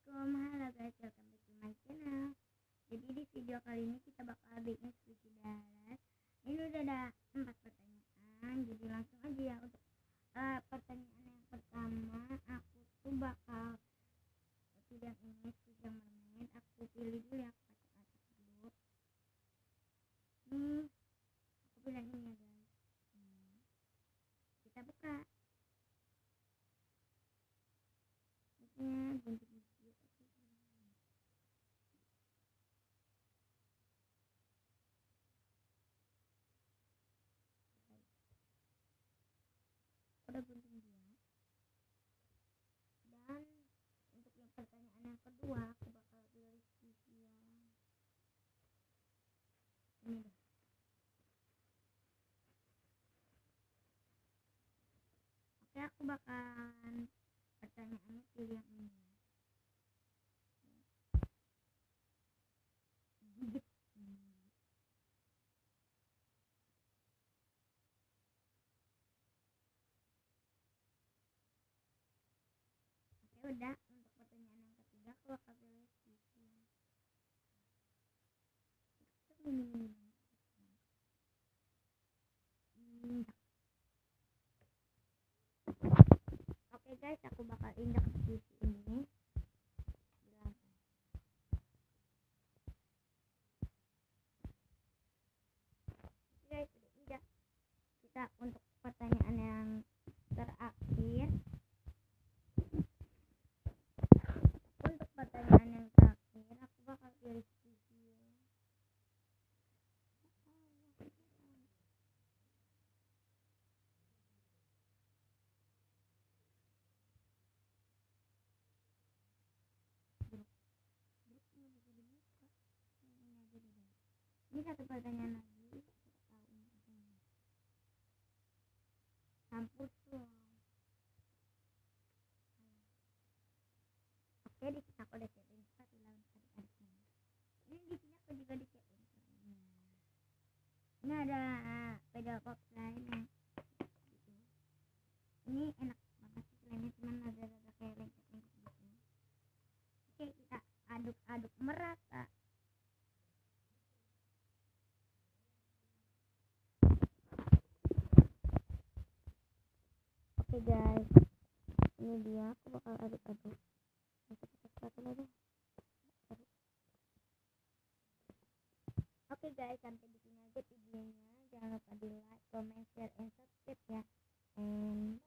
Assalamualaikum, halo guys, welcome back to my channel. Jadi di video kali ini kita bakal bikin sushi darat. Ini udah ada 4 pertanyaan, jadi langsung aja ya. Untuk pertanyaan yang pertama, aku tuh bakal pilih yang ini, sushi yang mermaid. Aku pilih dulu ya, aku acak-acak dulu. Aku pilih yang ini ya guys. Kita buka. Ini gunting sedikit. Udah gunting dia. Dan untuk yang pertanyaan yang kedua, aku bakal pilih sushi yang ini deh. Oke, aku bakalan pertanyaannya pilih yang ini. Gigit. Oke, udah. Untuk pertanyaan yang ketiga, aku bakal pilih sushi ini. Oke guys, aku bakal injak sushi ini di lantai. Oke guys, udah injak. Kita untuk pertanyaan yang terakhir. Untuk pertanyaan yang terakhir, aku bakal pilih sushi. Ini satu pertanyaan lagi. Campur tuh. Oke, di sini aku udah setting tinggal adik-adiknya. Ini di sini aku juga di setting. Ini ada pedal pop lainnya. Ini enak banget sih, lainnya cuman agak-agak kayak lengket-lengket gitu. Oke, kita aduk-aduk merata. Oke guys, ini dia, aku bakal aduk-aduk. Oke guys, sampai di sini aja videonya. Jangan lupa di like, comment, share, and subscribe ya. And